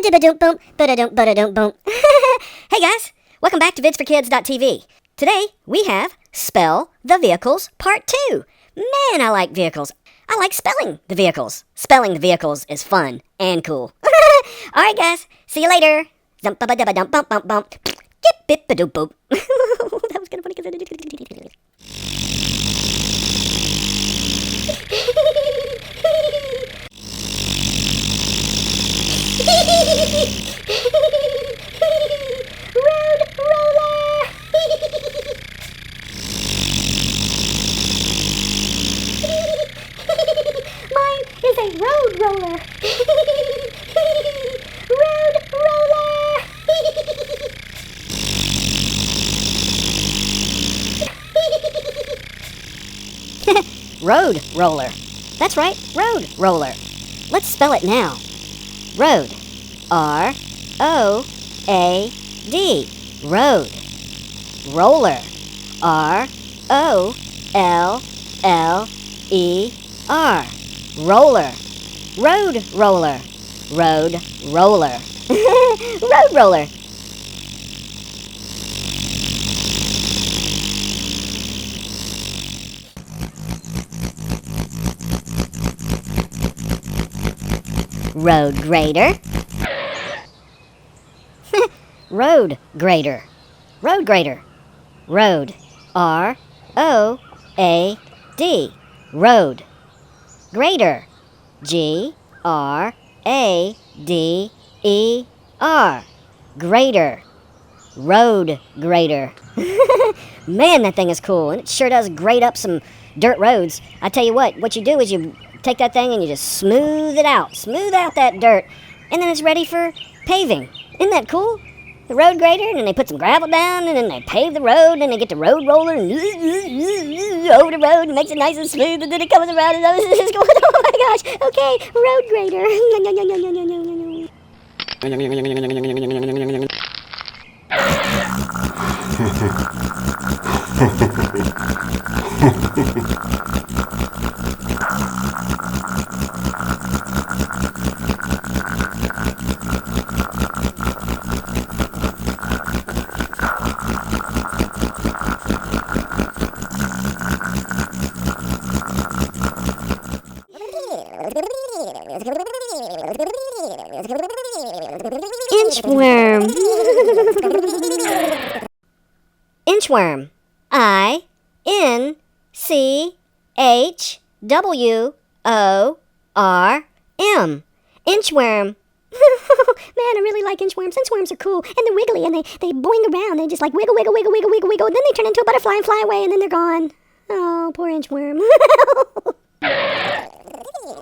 Hey guys, welcome back to vidsforkids.tv. Today we have Spell the Vehicles Part 2. Man, I like vehicles. I like spelling the vehicles. Spelling the vehicles is fun and cool. Alright guys, see you later. That was kind of funny because I did. Road roller. Mine is a road roller. Road roller. Road roller. That's right, road roller. Let's spell it now. Road. R-O-A-D. Road. Roller. R-O-L-L-E-R. Roller. Road roller. Road roller. Road roller. Road grader. Road grader. Road grader. Road. R-O-A-D. Road. Grader. G-R-A-D-E-R. Grader. Road grader. Man, that thing is cool, and it sure does grade up some dirt roads. I tell you what you do is you take that thing and you just smooth it out. Smooth out that dirt, and then it's ready for paving. Isn't that cool? The road grader, and then they put some gravel down, and then they pave the road, and then they get the road roller and over the road and makes it nice and smooth, and then it comes around and it's going, oh my gosh, okay, road grader. Inchworm. Inchworm. I-N-C-H-W-O-R-M. Inchworm. Man, I really like inchworms. Inchworms are cool, and they're wiggly, and they boing around. They just like wiggle, wiggle, wiggle, wiggle, wiggle, wiggle, and then they turn into a butterfly and fly away, and then they're gone. Oh, poor inchworm.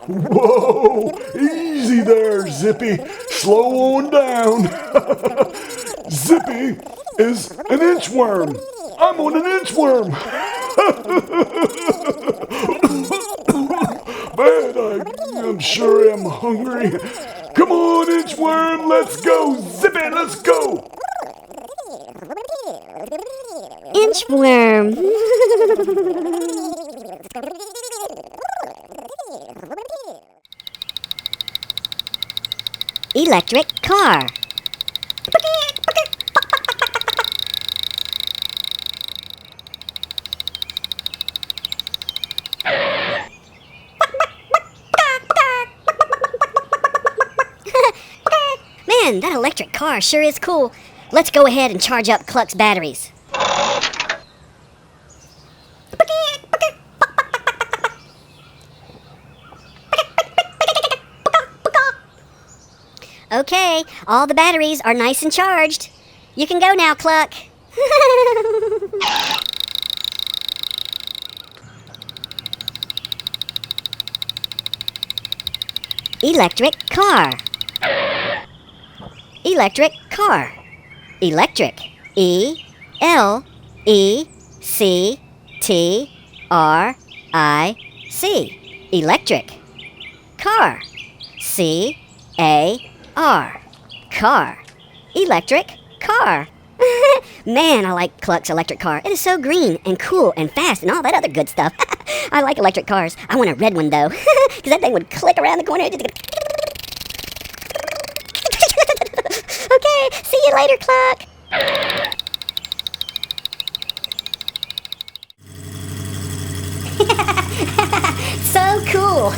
Whoa! Easy there, Zippy. Slow on down. Zippy is an inchworm. I'm on an inchworm. Man, I'm sure am hungry. Come on, inchworm, let's go. Zippy, let's go. Inchworm. Electric car. Man, that electric car sure is cool. Let's go ahead and charge up Cluck's batteries. Okay, all the batteries are nice and charged. You can go now, Cluck. Electric car. Electric car. Electric. E-L-E-C-T-R-I-C. Electric. Car. C-A-R. Car. Electric car. Man, I like Cluck's electric car. It is so green and cool and fast and all that other good stuff. I like electric cars. I want a red one, though, because that thing would click around the corner. you later, Cluck. So cool.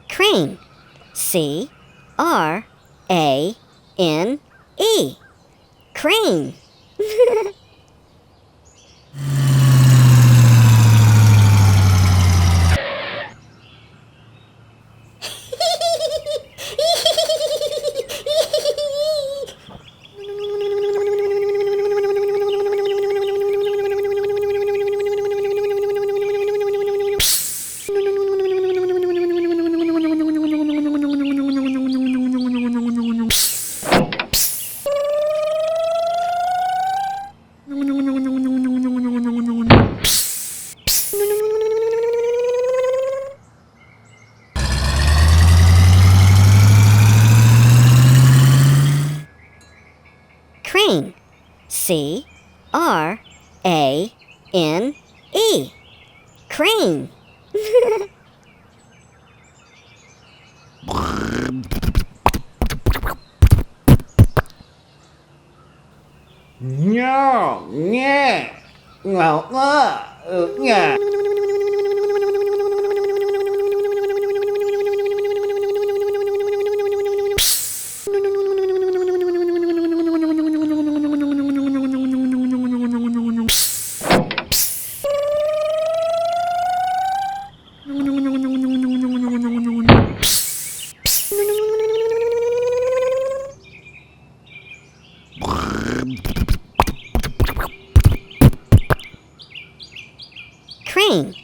Crane. C-R-A-N-E. Crane. Crane. C-R-A-N-E. Crane. Nie, nie. No, nie. Crane.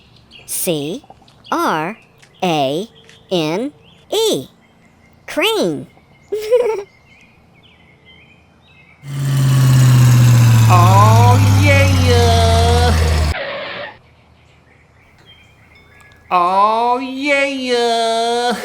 C-R-A-N-E. Crane. Oh yeah. Oh yeah.